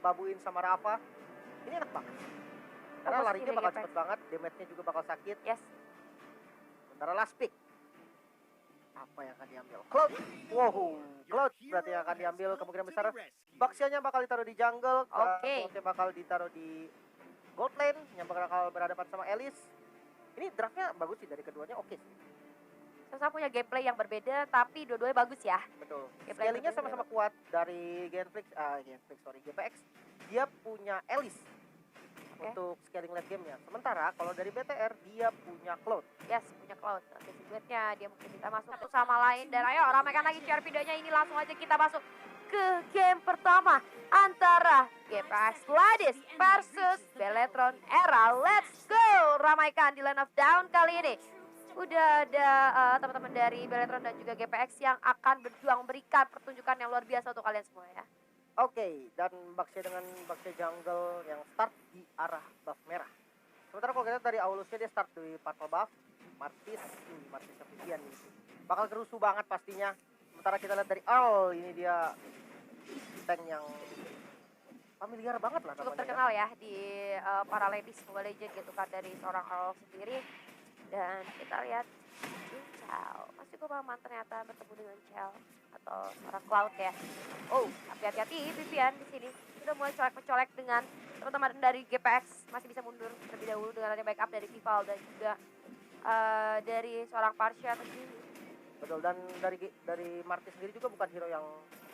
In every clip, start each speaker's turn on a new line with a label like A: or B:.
A: babuin sama Rafa. Ini enak banget. Karena
B: Fokus
A: larinya
B: ini
A: bakal
B: GPX.
A: cepet banget, damage-nya juga bakal sakit.
B: Yes.
A: Sementara last pick. Apa yang akan diambil? Cloud. Wow, Cloud berarti yang akan diambil kemungkinan besar. Baxianya bakal ditaruh di jungle.
B: Oke.
A: Cloudnya bakal ditaruh di gold lane yang bakal berhadapan sama Elise. Ini draftnya bagus sih dari keduanya, oke sih.
B: Sama-sama punya gameplay yang berbeda, tapi dua-duanya bagus ya.
A: Betul.
B: Gameplay
A: Scalingnya
B: berbeda.
A: sama-sama kuat dari GPX. Dia punya Elise untuk scaling late gamenya. Sementara kalau dari BTR dia punya Cloud.
B: Yes, punya Cloud. Oke, duetnya dia mungkin bisa masuk satu sama lain. Dan ayo ramaikan lagi share videonya ini, langsung aja kita masuk ke game pertama antara GPX Gladys versus Beletron Era. Let's go! Ramaikan di Land of Down kali ini. Udah ada teman-teman dari Beletron dan juga GPX yang akan berjuang memberikan pertunjukan yang luar biasa untuk kalian semua ya.
A: Oke, dan Baxia dengan Baxia jungle yang start di arah buff merah. Sementara kalau kita dari Aulusnya dia start di purple buff. Martis Vivian ini bakal kerusuh banget pastinya. Sementara kita lihat dari Earl, ini dia tank yang familiar banget lah
B: Cukup
A: namanya.
B: terkenal ya di para ladies Mobile Legends gitu kan, dari seorang Earl sendiri. Dan kita lihat Chao masih cukup aman ternyata bertemu dengan Chao atau seorang Cloud ya. Oh, tapi hati-hati Vivian di sini sudah mulai colek-mencolek dengan teman-teman dari GPX, masih bisa mundur terlebih dahulu dengan ada backup dari Vival dan juga dari seorang Parsha sendiri.
A: Betul, dan dari Martis sendiri juga bukan hero yang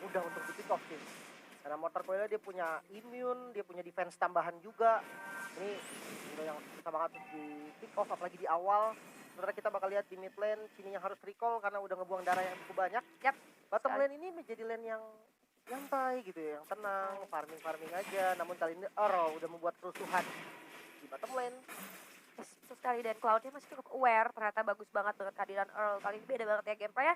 A: mudah untuk di pick off sih. Karena Mortar Coil dia punya immune, dia punya defense tambahan juga. Ini hero yang susah banget untuk di pick off apalagi di awal. Sementara kita bakal lihat di mid lane, sini yang harus recall karena udah ngebuang darah yang cukup banyak.
B: Yap.
A: Bottom lane ini menjadi lane yang nyantai gitu ya, yang tenang, farming aja. Namun kali ini Earl udah membuat kerusuhan di bottom lane.
B: Yes, betul sekali, dan Cloudnya masih cukup aware, ternyata bagus banget dengan kehadiran Earl. Kali ini beda banget ya gameplaynya.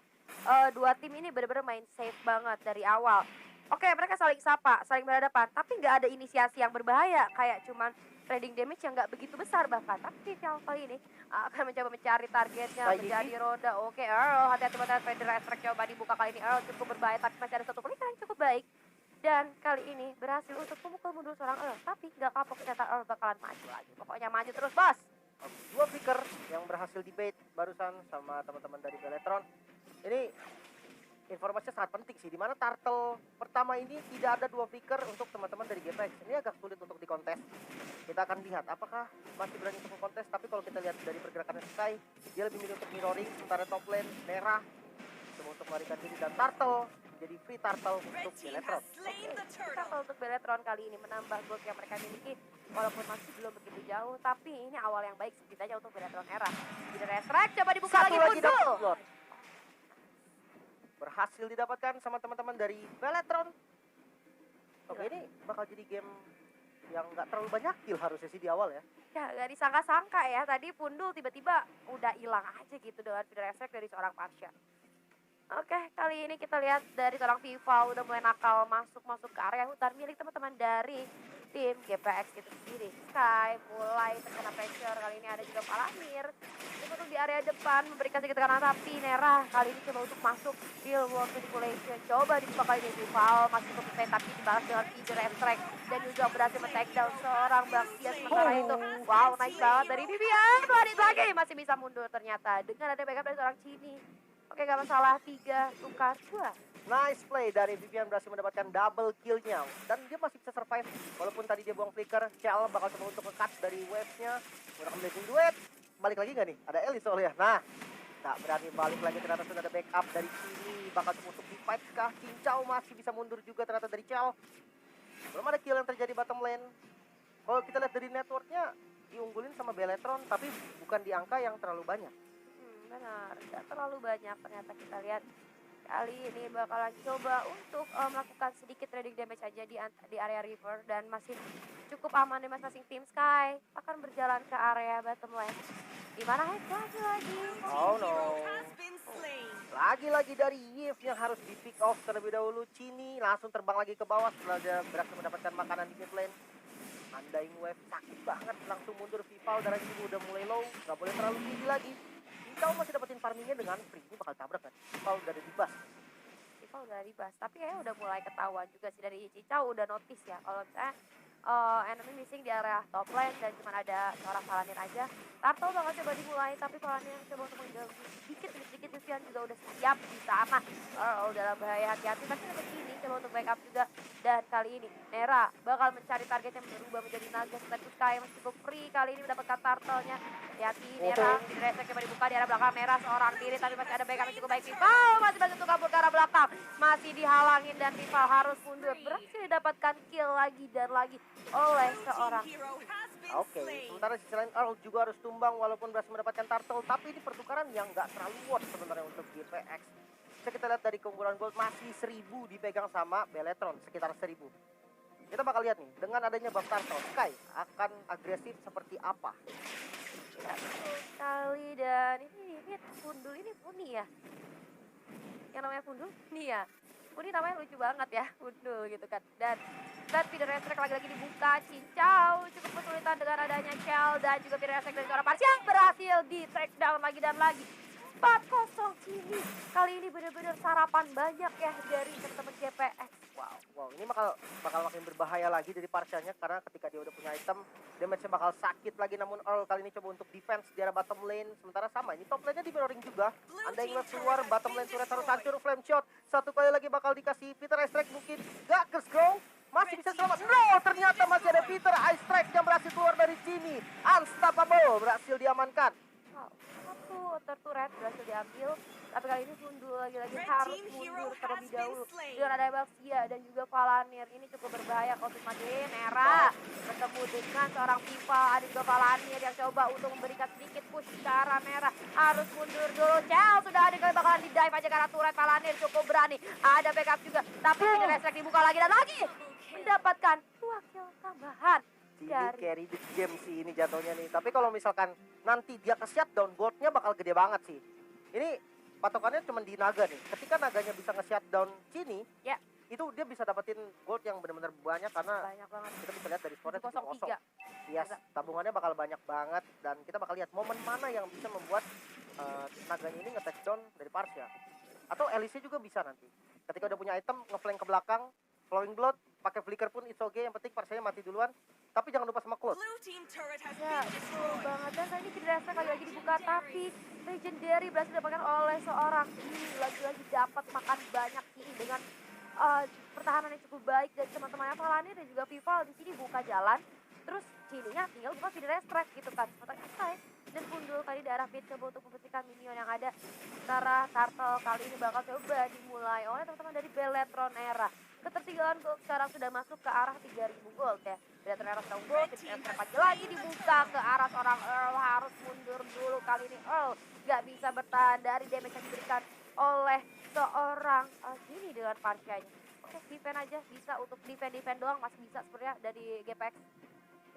B: Dua tim ini benar-benar main safe banget dari awal. Oke, mereka saling sapa, saling berhadapan, tapi nggak ada inisiasi yang berbahaya, kayak cuman trading damage yang nggak begitu besar bahkan. Tapi yang kali ini akan mencoba mencari targetnya, menjadi roda. Oke, Earl, hati-hati banget, Federer Strike coba dibuka kali ini. Earl cukup berbahaya, tapi masih ada satu pelikan yang cukup baik. Dan kali ini berhasil untuk memukul mundur seorang Earl, tapi nggak kapok, ternyata Earl bakalan maju lagi. Pokoknya maju terus, bos.
A: Dua flicker yang berhasil debate barusan sama teman-teman dari Beletron. Ini informasinya sangat penting sih, dimana turtle pertama ini tidak ada dua flicker untuk teman-teman dari GPX. Ini agak sulit untuk dikontes. Kita akan lihat apakah masih berani untuk kontes, tapi kalau kita lihat dari pergerakan Sky, dia lebih milih untuk mirroring, sementara top lane merah coba untuk melarikan diri, dan turtle jadi free turtle untuk Beletron.
B: Turtle untuk Beletron kali ini menambah gold yang mereka miliki, walaupun masih belum begitu jauh, tapi ini awal yang baik setidaknya untuk Beletron Era. Jadi Restrike coba dibuka lagi muncul.
A: Berhasil didapatkan sama teman-teman dari Beletron. Oke, ini bakal jadi game yang nggak terlalu banyak kill harusnya sih di awal ya.
B: Ya, gak disangka-sangka ya, tadi Pundul tiba-tiba udah hilang aja gitu dengan Federer Strike dari seorang Parsha. Oke, kali ini kita lihat dari seorang Viva udah mulai nakal masuk ke area hutan milik teman-teman dari tim GPX itu sendiri. Sky mulai terkena pressure, kali ini ada juga Palamir. Untuk di area depan memberikan sedikit tekanan, tapi Nera kali ini coba untuk masuk Field World Manipulation. Coba dibuka kali ini Viva masih cukup defend, tapi dibalas dengan Federer Strike dan juga berhasil men-take down seorang Baxia. Sementara itu, wow, nice banget dari Vivian. Lagi masih bisa mundur ternyata dengan ada backup dari seorang Cini. Oke, gak masalah, 3 tukar 2.
A: Nice play dari Vivian, berhasil mendapatkan double kill-nya. Dan dia masih bisa survive, walaupun tadi dia buang flicker. Chal bakal coba untuk nge-cut dari wave-nya. Menggunakan blazing duet. Balik lagi gak nih? Ada Ellie soalnya. Nah, tak berani balik lagi, ternyata sudah ada backup dari sini. Bakal coba untuk di-fight kah? Cincau masih bisa mundur juga ternyata dari Chal. Belum ada kill yang terjadi bottom lane. Kalau kita lihat dari networknya, diunggulin sama Beletron, tapi bukan di angka yang terlalu banyak.
B: Benar, tidak terlalu banyak ternyata. Kita lihat kali ini bakalan coba untuk melakukan sedikit trading damage aja di area river, dan masih cukup aman di masing-masing tim. Sky akan berjalan ke area bottom lane, dimana Hex lagi.
A: Oh no, lagi-lagi dari Yves yang harus di pick off terlebih dahulu. Cini langsung terbang lagi ke bawah setelah dia berhasil mendapatkan makanan di mid lane. Undying wave sakit banget, langsung mundur. Vival darahnya juga udah mulai low, nggak boleh terlalu tinggi lagi. Kau masih dapetin farmingnya dengan free, ini bakal tabrak kan? Kau udah ada di bus.
B: FIFA udah dibahas. Tapi kayaknya udah mulai ketahuan juga sih dari Cicau udah notice ya kalau misalnya enemy missing di area top lane dan cuma ada seorang Paladin aja. Turtle bakal coba dimulai tapi Paladin yang coba untuk mengganggu sedikit Vivian juga udah siap di sana. Dalam bahaya hati-hati tapi ada ini coba untuk backup juga. Dan kali ini Nera bakal mencari target yang berubah menjadi naga status Sky yang cukup free. Kali ini mendapatkan turtle-nya. Hati-hati Nera, di reset coba dibuka di arah belakang Nera seorang diri tapi masih ada backup yang cukup baik. Vival masih bantu untuk kabur ke arah belakang. Masih dihalangin dan Vival harus mundur. Berhasil didapatkan kill lagi dan lagi oleh seorang.
A: Oke, sementara sisi lain Earl juga harus tumbang walaupun berhasil mendapatkan turtle, tapi ini pertukaran yang nggak terlalu worth sebenarnya untuk GPX. Bisa kita lihat dari keunggulan gold masih 1000 dipegang sama Beletron, sekitar 1000. Kita bakal lihat nih, dengan adanya buff turtle, Sky akan agresif seperti apa?
B: Ya, betul sekali dan ini Pundul ini Puni ya. Yang namanya Pundul, nih ya. Puni namanya lucu banget ya, Pundul gitu kan. Dan feeder restrek lagi-lagi dibuka, Cincau cukup kesulitan dengan adanya Shell dan juga feeder restrek dari seorang Pars yang berhasil di track down lagi dan lagi. 4-0 Cini. Kali ini benar-benar sarapan banyak ya dari teman-teman GPX.
A: Wow, ini bakal makin berbahaya lagi dari Parsianya karena ketika dia udah punya item, damage-nya bakal sakit lagi. Namun Earl kali ini coba untuk defense di arah bottom lane. Sementara sama, ini top lane-nya di mirroring juga. Anda ingin keluar, bottom lane turret harus hancur, flame shot. Satu kali lagi bakal dikasih Peter Ice Strike mungkin. Gak ke scroll, masih bisa selamat. No, ternyata masih ada Peter Ice Strike yang berhasil keluar dari sini. Unstoppable, berhasil diamankan.
B: Satu turret berhasil diambil, tapi kali ini Pundul lagi-lagi harus mundur terlebih dahulu dengan ada Baxia dan juga Valanir. Ini cukup berbahaya kalau Sigma Nera bertemu dengan seorang Viva, ada juga Valanir yang coba untuk memberikan sedikit push ke arah Nera. Harus mundur dulu, Cel sudah ada kali bakalan di dive aja karena turret. Valanir cukup berani, ada backup juga, tapi Feeder Restrek dibuka lagi dan lagi mendapatkan 2 kill tambahan.
A: Ini carry the game sih ini jatuhnya nih. Tapi kalau misalkan nanti dia ke shutdown, goldnya bakal gede banget sih. Ini patokannya cuma di naga nih. Ketika naganya bisa nge-shutdown Cini,
B: ya,
A: itu dia bisa dapetin gold yang benar-benar banyak karena
B: banyak banget.
A: kita bisa lihat dari skornya
B: 703.
A: Yes, tabungannya bakal banyak banget dan kita bakal lihat momen mana yang bisa membuat naganya ini nge-takedown dari Parsia. Atau Elise juga bisa nanti. Ketika udah punya item, nge-flank ke belakang, flowing blood, pakai flicker pun it's okay, yang penting Parsianya mati duluan. Tapi jangan lupa sama Cloud.
B: Ya, betul banget. Dan tadi Feeder Restrek lagi dibuka, tapi Legendary berhasil didapatkan oleh seorang Ki. Lagi-lagi dapat makan banyak Ki dengan pertahanan yang cukup baik dari teman-temannya Valanir dan juga Vival di sini buka jalan. Terus Cininya tinggal buka Feeder Restrek gitu kan. Sementara Sky dan Pundul kali di arah mid coba untuk membersihkan minion yang ada. Sementara Turtle kali ini bakal coba dimulai oleh teman-teman dari Beletron Era. Ketertinggalan gold sekarang sudah masuk ke arah 3000 gold ya. Beletron Era sudah gold, lagi dibuka ke arah seorang Earl. Harus mundur dulu kali ini Earl. Gak bisa bertahan dari damage yang diberikan oleh seorang ini dengan Parsianya. Oke, defend aja bisa untuk defend doang masih bisa sebenarnya dari GPX.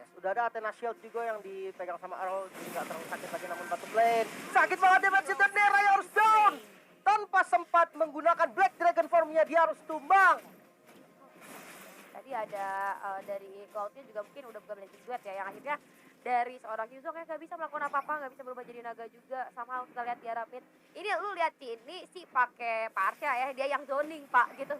A: Yes, udah ada Athena Shield juga yang dipegang sama Earl, jadi nggak terlalu sakit lagi namun batu blade. Sakit banget damage dan Nera yang harus down. Tanpa sempat menggunakan Black Dragon Form-nya dia harus tumbang.
B: Tadi ada dari Cloud-nya juga mungkin udah bukan Blazing Duet ya, yang akhirnya dari seorang Yuzong yang gak bisa melakukan apa-apa, gak bisa berubah jadi naga juga. Sama kita lihat di arah mid. Ini lu lihat ini sih pakai Parsia ya, dia yang zoning pak gitu.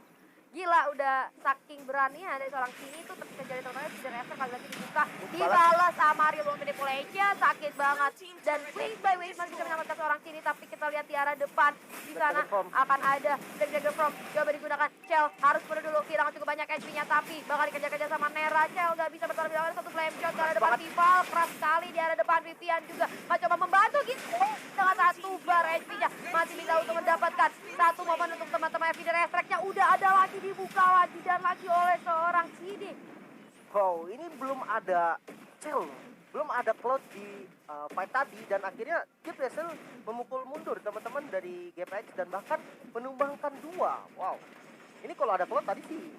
B: Gila udah saking beraninya dari seorang sini tuh terpisah jadi totalnya Feeder Restrek kali lagi dibuka. Dibalas sama Real Manipulation, sakit banget. Dan wave by wave masih bisa menyelamatkan seorang sini, tapi kita lihat di arah depan. Di sana akan ada Dragon From coba digunakan. Shell harus mundur dulu, kehilangan cukup banyak HP-nya, tapi bakal dikejar-kejar sama Nera. Shell gak bisa bertahan lebih lama, satu flame shot ke arah depan Vival. Keras sekali di arah depan Vivian juga. Coba membantu gitu. Dengan satu bar HP-nya masih bisa untuk mendapatkan satu momen untuk teman-teman Feeder Restrek-nya. Udah ada lagi dibuka lagi dan lagi oleh seorang Cini.
A: Wow, ini belum ada Cell, belum ada Cloud di fight tadi dan akhirnya dia berhasil memukul mundur teman-teman dari GPX dan bahkan menumbangkan 2. Wow, ini kalau ada Cloud tadi sih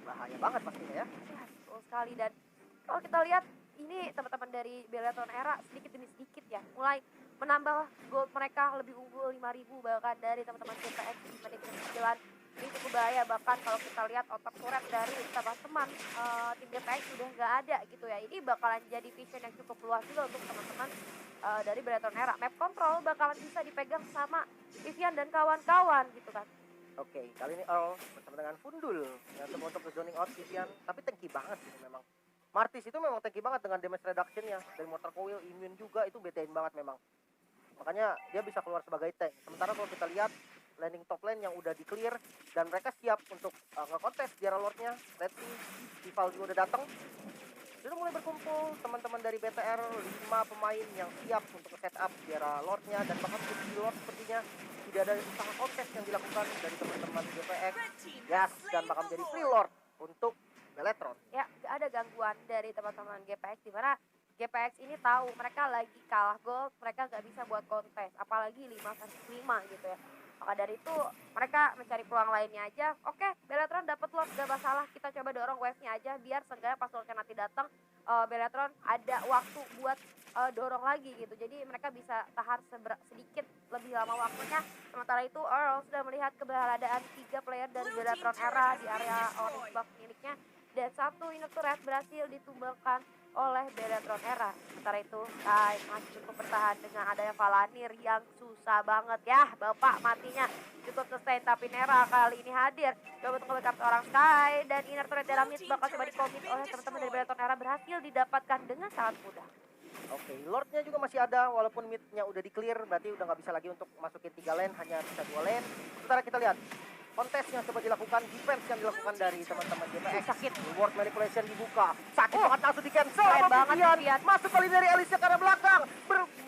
A: bahaya banget pastinya ya.
B: Ya, betul sekali. Dan kalau kita lihat ini teman-teman dari Beletron Era sedikit demi sedikit ya mulai menambah gold mereka lebih unggul 5000 bahkan dari teman-teman GPX di menit ke-9. Ini cukup bahaya, bahkan kalau kita lihat otak turret dari teman-teman tim GPX sudah nggak ada gitu ya. Ini bakalan jadi vision yang cukup luas juga untuk teman-teman dari Beletron Era. Map control bakalan bisa dipegang sama Vivian dan kawan-kawan gitu kan.
A: Oke, kali ini Earl bersama dengan Fundul yang coba untuk zoning out Vivian, tapi tanky banget sih memang. Martis itu memang tanky banget dengan damage reduction-nya dari Mortal Coil, immune juga itu betain banget memang. Makanya dia bisa keluar sebagai tank. Sementara kalau kita lihat landing top lane yang udah di clear dan mereka siap untuk nge-contest Diara Lord-nya. Let's see, Vival juga udah datang. Sudah mulai berkumpul teman-teman dari BTR, 5 pemain yang siap untuk setup Diara Lord-nya dan bahkan untuk di Lord sepertinya tidak ada usaha kontes yang dilakukan dari teman-teman GPX. Yes, dan bakal menjadi free Lord untuk Beletron.
B: Ya, gak ada gangguan dari teman-teman GPX di mana GPX ini tahu mereka lagi kalah gold, mereka gak bisa buat kontes, apalagi 5 versus 5 gitu ya. Maka dari itu mereka mencari peluang lainnya aja. Oke, Beletron dapat Lord, gak masalah, kita coba dorong wave-nya aja biar seenggaknya pas Lordnya nanti datang, Beletron ada waktu buat dorong lagi gitu. Jadi mereka bisa tahan sedikit lebih lama waktunya. Sementara itu Earl sudah melihat keberadaan 3 player dari Beletron Era di area orange buff miliknya dan 1 unit turret berhasil ditumbangkan oleh Beletron Era. Sementara itu Kai masih cukup bertahan dengan adanya Valanir yang susah banget ya. Bapak matinya cukup sustain, tapi Nera kali ini hadir coba untuk backup seorang Sky dan inner turret dalam mid bakal coba dikomit oleh teman-teman dari Beletron Era, berhasil didapatkan dengan sangat mudah.
A: Oke, Lordnya juga masih ada walaupun midnya udah di clear, berarti udah nggak bisa lagi untuk masukin 3 lane, hanya bisa 2 lane. Sementara kita lihat kontes yang coba dilakukan, defense yang dilakukan dari teman-teman GPX.
B: Sakit.
A: Reward manipulation dibuka, sakit banget langsung di cancel.
B: Keren banget Vivian.
A: Masuk kali dari Alicia ke arah belakang,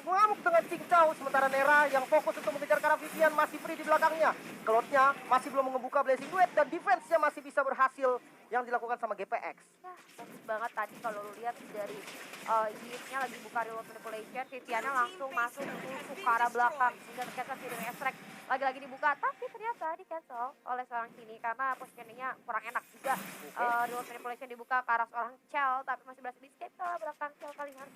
A: mengamuk dengan cincau. Sementara Nera yang fokus untuk mengejar ke arah Vivian masih free di belakangnya. Kelotnya masih belum membuka Blazing Duet dan defense-nya masih bisa berhasil yang dilakukan sama GPX.
B: Ya, bagus banget tadi kalau lu lihat dari unitnya lagi buka reload manipulation, Viviannya langsung masuk ke arah belakang sehingga ternyata video extract lagi-lagi dibuka, tapi ternyata di cancel oleh seorang sini karena positioningnya kurang enak juga. Reload manipulation dibuka ke arah seorang Chell, tapi masih berhasil di escape ke belakang Chell kali ini harus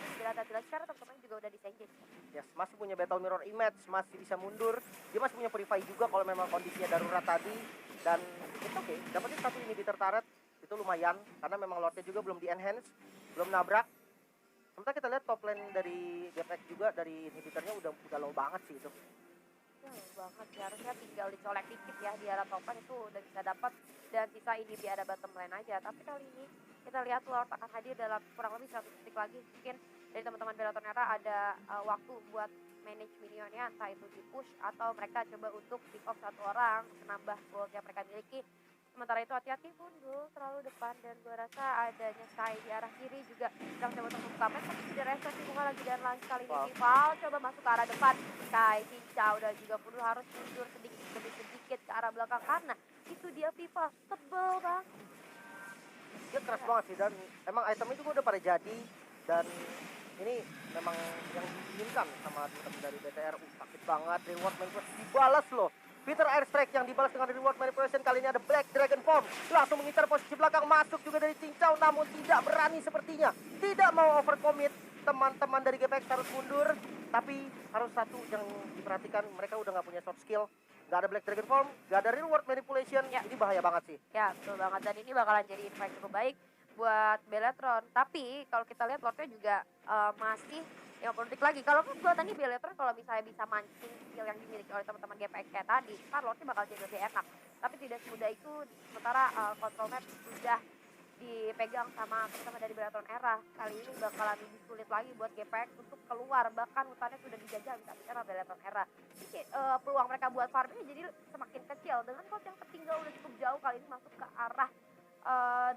B: jelas karena teman-teman juga udah disengage.
A: Yes, masih punya battle mirror image, masih bisa mundur. Dia masih punya purify juga kalau memang kondisinya darurat tadi. Dan itu oke, dapetin 1 inhibitor turret itu lumayan karena memang Lordnya juga belum di enhance, belum nabrak. Sementara kita lihat top lane dari GPX juga dari inhibitornya udah low banget sih itu.
B: Ya, banget ya, harusnya tinggal dicolek dikit ya di arah topan itu udah bisa dapat dan sisa ini di arah bottom lane aja. Tapi kali ini kita lihat Lord akan hadir dalam kurang lebih 100 detik lagi. Mungkin dari teman-teman Beletron Era ada waktu buat manage minionnya, entah itu di push atau mereka coba untuk pick off 1 orang menambah gold yang mereka miliki. Sementara itu hati-hati Fundul terlalu depan dan gue rasa adanya Sky di arah kiri juga sedang coba untuk membuka map, tapi tidak reset dibuka lagi dan lagi kali ini Vival coba masuk ke arah depan. Sky, Cincau dan juga Fundul harus mundur sedikit demi sedikit ke arah belakang karena itu dia Vival tebel bang.
A: Dia keras banget sih dan emang itemnya juga udah pada jadi dan ini memang yang diinginkan sama teman-teman dari BTR. Sakit banget, reward manipulation dibalas loh. Peter Airstrike yang dibalas dengan reward manipulation, kali ini ada Black Dragon Form. Langsung mengincar posisi belakang, masuk juga dari Cincau namun tidak berani sepertinya. Tidak mau overcommit, teman-teman dari GPX harus mundur. Tapi harus satu yang diperhatikan, mereka udah nggak punya soft skill. Nggak ada Black Dragon Form, nggak ada reward manipulation, ya. Ini bahaya banget sih.
B: Ya betul banget, dan ini bakalan jadi impact cukup baik buat Beletron. Tapi kalau kita lihat Lordnya juga masih 50 detik lagi. Kalau gue tadi Beletron kalau misalnya bisa mancing skill yang dimiliki oleh teman-teman GPX kayak tadi, kan Lordnya bakal jadi lebih enak. Tapi tidak semudah itu, sementara control map sudah dipegang sama teman-teman dari Beletron Era. Kali ini bakalan lebih sulit lagi buat GPX untuk keluar, bahkan hutannya sudah dijajah sama Beletron Era. Jadi peluang mereka buat farming jadi semakin kecil dengan cost yang tertinggal udah cukup jauh, kali ini masuk ke arah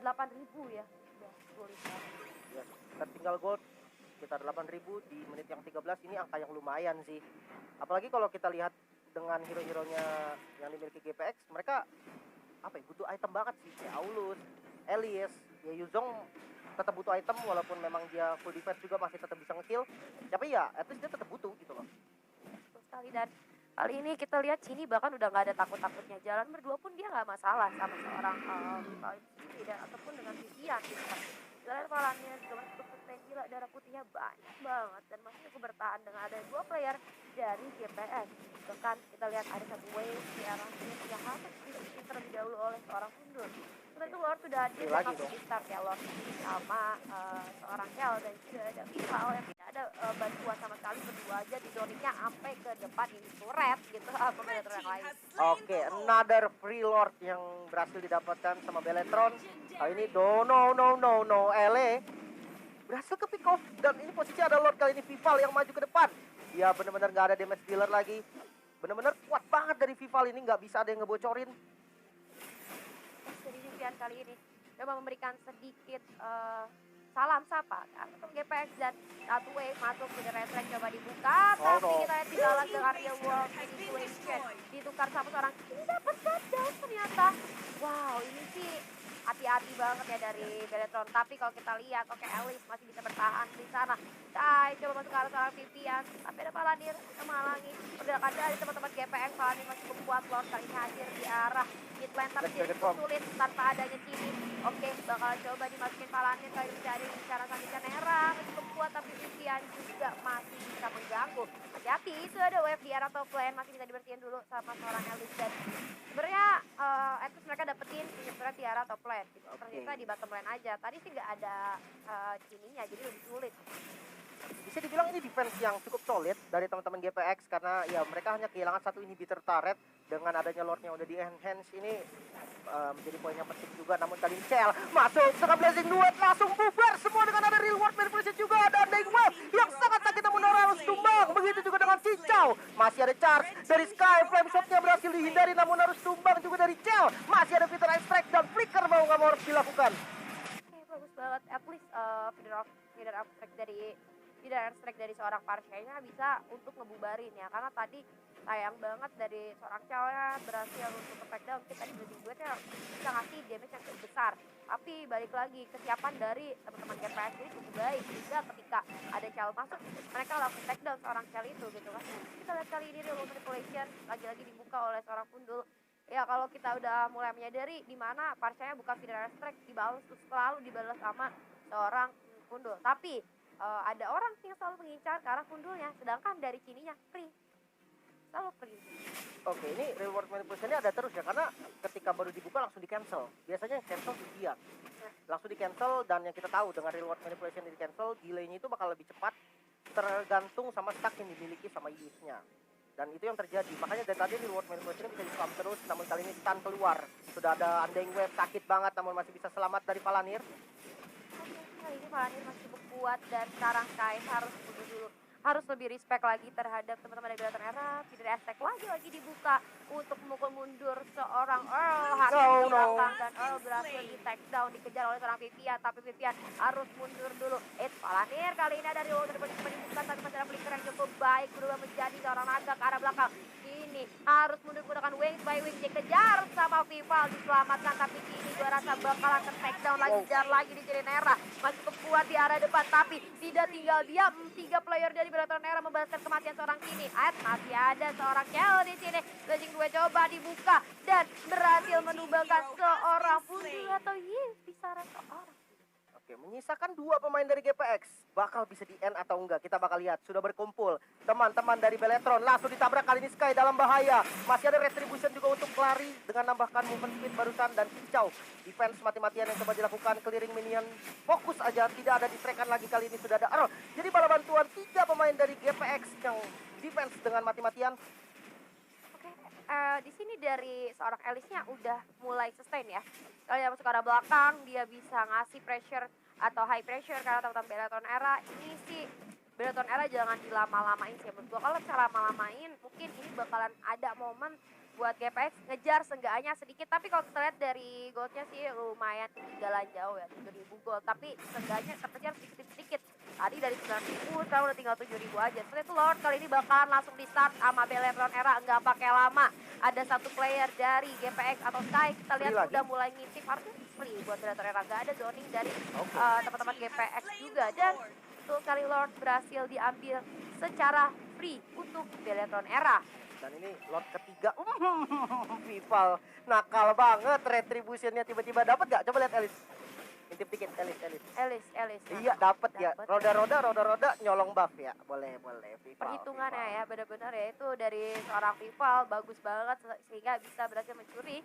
B: 8.000 ya. Udah sulit banget.
A: Ya, tertinggal gold sekitar 8.000 di menit yang 13, ini angka yang lumayan sih. Apalagi kalau kita lihat dengan hero-heronya yang dimiliki GPX, mereka apa ya, butuh item banget sih. Kayak Aulus, Elias, ya Yuzong tetap butuh item walaupun memang dia full defense juga masih tetap bisa nge-kill. Tapi ya at least dia tetap butuh gitu loh.
B: Betul sekali, dan kali ini kita lihat Cini bahkan udah nggak ada takut-takutnya, jalan berdua pun dia nggak masalah sama seorang Cini dan ataupun dengan Vivian gitu kan. Jalan Valanir juga masih cukup sustain, gila darah putihnya banyak banget dan masih cukup bertahan dengan ada 2 player dari GPX. Bahkan kita lihat ada 1 wave di arah sini yang harus dibikin terlebih dahulu oleh seorang Fundul. Setelah itu Lord sudah hadir dan langsung di start ya Lord sama seorang Kel dan juga ada Vival yang tidak ada bantuan sama sekali, berdua aja di zoningnya sampai ke depan ini turret gitu pemain yang lain.
A: Oke, another free lord yang berhasil didapatkan sama Beletron. Kali ini no, Ele berhasil ke pick off dan ini posisi ada lord kali ini Vival yang maju ke depan. Ya benar-benar nggak ada damage dealer lagi. Benar-benar kuat banget dari Vival ini, nggak bisa ada yang ngebocorin.
B: Jadi Vivian kali ini coba memberikan sedikit salam sapa untuk GPX dan satu wave masuk ke the red flag, coba dibuka, tapi kita lihat dibalas dengan real world situation, ditukar sama seorang ini dapat shutdown ternyata. Wow, ini sih hati-hati banget ya dari Beletron, tapi kalau kita lihat oke, Alice masih bisa bertahan di sana. Kai coba masuk ke arah seorang Vivian, tapi ada Palanir yang menghalangi. Udah ada dari teman-teman GPX, Palanir masih kuat, Lord kali ini hadir di arah mid lane, tapi jadi sulit tanpa adanya Cini. Oke, bakal coba dimasukin Palanir kali ini dari cara Sandika Nera, cukup kuat, tapi Vivian juga masih bisa mengganggu. Hati-hati, itu ada wave di arah top lane, masih bisa dibersihin dulu sama seorang Alice. Dan sebenarnya at least mereka dapetin sebenarnya di arah top lane gitu. Ternyata di bottom lane aja. Tadi sih nggak ada Cininya, jadi lebih sulit.
A: Bisa dibilang ini defense yang cukup solid dari teman-teman GPX karena ya mereka hanya kehilangan satu inhibitor turret. Dengan adanya lordnya udah di enhance ini menjadi poin yang penting juga. Namun kali ini Cell masuk dengan Blazing Duet, langsung bubar semua dengan ada real world manipulation juga. Ada Undying Wave yang sangat sakit namun Nora harus tumbang. Begitu juga dengan Cincau, masih ada charge dari Sky, flame shotnya berhasil dihindari namun harus tumbang juga dari Cell. Masih ada Peter Extract dan Flicker mau nggak mau harus dilakukan.
B: Oke, bagus banget, at least feeder strike dari seorang Parshanya bisa untuk ngebubarin ya, karena tadi sayang banget dari seorang cewek berhasil untuk ke takedown. Mungkin tadi Blazing Duetnya bisa ngasih damage yang cukup besar, tapi balik lagi kesiapan dari teman-teman GPX ini cukup baik, sehingga ketika ada Cell masuk mereka langsung takedown seorang Cell itu gitu kan. Kita lihat kali ini real manipulation lagi-lagi dibuka oleh seorang Pundul. Ya kalau kita udah mulai menyadari di mana Parshanya bukan feeder strike, dibalas selalu dibalas sama seorang Pundul, tapi ada orang yang selalu mengincar ke arah Pundulnya, sedangkan dari Cininya free, selalu free.
A: Oke, ini reward manipulation-nya ada terus ya, karena ketika baru dibuka langsung di cancel. Biasanya yang cancel Vivian, langsung di cancel, dan yang kita tahu dengan reward manipulation di cancel, delay-nya itu bakal lebih cepat, tergantung sama stack yang dimiliki sama Yves-nya. Dan itu yang terjadi, makanya dari tadi reward manipulation bisa di-spam terus, namun kali ini stun keluar. Sudah ada Undying Wave, sakit banget, namun masih bisa selamat dari Palanir.
B: Kali ini Palanir masih cukup kuat dan sekarang Kai harus dulu harus lebih respect lagi terhadap teman-teman dari Beletron Era. Feeder attack lagi dibuka untuk memukul mundur seorang Earl, harus di belakang dan Earl berhasil di take down, dikejar oleh seorang Vivian, tapi Vivian harus mundur dulu. Palanir kali ini ada reload dibuka, tapi masih ada flicker yang cukup baik, berubah menjadi seorang naga ke arah belakang. Ini harus mundur menggunakan wing by wing, dikejar sama Vival, diselamatkan, tapi ini gue rasa bakalan ke take down lagi, kejar lagi di Nera, masih cukup kuat di arah depan, tapi tidak tinggal diam. 3 player dari Beletron Era membalaskan kematian seorang Cini. Masih ada seorang Kel di sini. Blazing Duet coba dibuka dan berhasil menumbangkan seorang Pundul atau bisa seorang.
A: Oke, menyisakan 2 pemain dari GPX. Bakal bisa di end atau enggak, kita bakal lihat. Sudah berkumpul teman-teman dari Beletron, langsung ditabrak kali ini Sky dalam bahaya. Masih ada retribution juga untuk lari dengan nambahkan movement speed barusan dan Cincau. Defense mati-matian yang coba dilakukan, clearing minion. Fokus aja, tidak ada distraction lagi kali ini, sudah ada Earl. Jadi bala bantuan 3 pemain dari GPX yang defense dengan mati-matian.
B: Di sini dari seorang Alice-nya udah mulai sustain ya. Kalau dia masuk ke arah belakang, dia bisa ngasih pressure atau high pressure karena teman-teman Beletron Era. Ini sih Beletron Era jangan dilama-lamain sih menurut gua. Kalau cara lama-lamain mungkin ini bakalan ada momen buat GPX ngejar seenggaknya sedikit, tapi kalau kita lihat dari goldnya sih lumayan ketinggalan jauh ya, 7.000 gold, tapi seenggaknya terkejar sedikit-sedikit. Tadi dari 9.000 sekarang udah tinggal 7.000 aja. Setelah itu Lord kali ini bakalan langsung di start sama Beletron Era, nggak pakai lama. Ada satu player dari GPX atau Sky, kita lihat udah mulai ngintip, harusnya free buat Beletron Era, nggak ada zoning dari teman-teman GPX juga. Dan betul sekali Lord berhasil diambil secara free untuk Beletron Era.
A: Dan ini Lord ketiga, Vival nakal banget, retributionnya tiba-tiba dapat gak? Coba lihat Alice, intip dikit Alice. Iya dapat ya, roda-roda nyolong buff ya, boleh Vival.
B: Perhitungannya ya benar-benar ya itu dari seorang Vival bagus banget sehingga bisa berhasil mencuri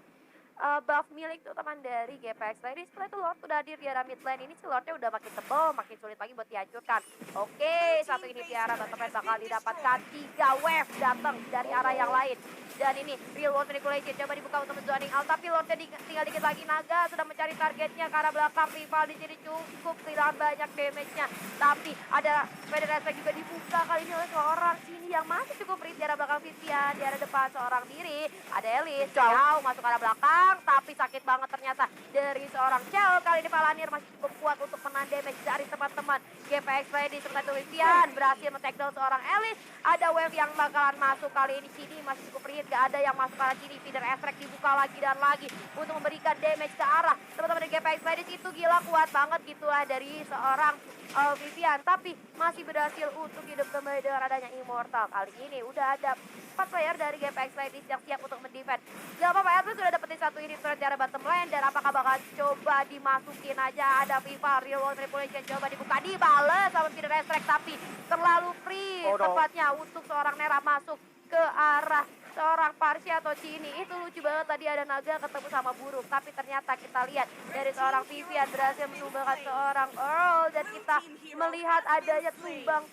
B: buff milik teman dari GPX Lady. Setelah itu Lord udah hadir di area mid lane. Ini si Lordnya udah makin tebal, makin sulit lagi buat dihancurkan. Oke, satu ini Tiara bottom lane bakal didapatkan 3 wave datang dari arah yang lain. Dan ini real world manipulation coba dibuka untuk zoning out, tapi Lordnya tinggal dikit lagi. Naga sudah mencari targetnya karena belakang rival di sini cukup kehilangan banyak damage-nya. Tapi ada Spider Effect juga dibuka kali ini oleh seorang sini yang masih cukup free di arah belakang Vivian. Di arah depan seorang diri ada Elise jauh masuk ke arah belakang, tapi sakit banget ternyata dari seorang Cel. Kali ini Palanir masih cukup kuat untuk menahan damage dari teman-teman GPX Ready. Sementara itu Vivian berhasil men-takedown seorang Elise. Ada wave yang bakalan masuk kali ini. Sini masih cukup free, gak ada yang masuk ke arah sini. Feeder Effect dibuka lagi dan lagi untuk memberikan damage ke arah teman-teman dari GPX Ready. Itu gila kuat banget gitu lah dari seorang Vivian, tapi masih berhasil untuk hidup kembali dengan adanya Immortal. Kali ini udah ada 4 player dari GPX Ladies yang siap untuk mendefend. Gak apa-apa, Elvis sudah dapetin satu ini turret dari bottom lane, dan apakah bakal coba dimasukin aja. Ada Viva, real world manipulation coba dibuka, dibales sama Feeder Restrict, tapi terlalu free tepatnya untuk seorang Nera masuk ke arah seorang Parsia atau Cini. Itu lucu banget, tadi ada Naga ketemu sama burung, tapi ternyata kita lihat dari seorang Vivian berhasil menumbangkan seorang Earl, dan kita melihat adanya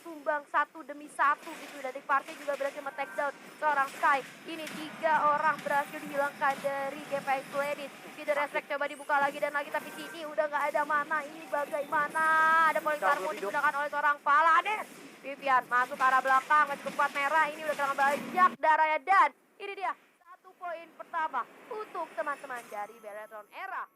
B: tumbang satu demi satu gitu. Dari Parsia juga berhasil men-takedown seorang Sky. Ini 3 orang berhasil dihilangkan dari GPX Ladies. Feeder Restrict coba dibuka lagi dan lagi, tapi Cini udah nggak ada mana. Ini bagaimana? Ada Poling Karmo digunakan oleh seorang Paladin. Vivian masuk ke arah belakang, masih kuat merah. Ini udah kehilangan banyak darahnya, dan ini dia 1 poin pertama untuk teman-teman dari Bellatrix Era.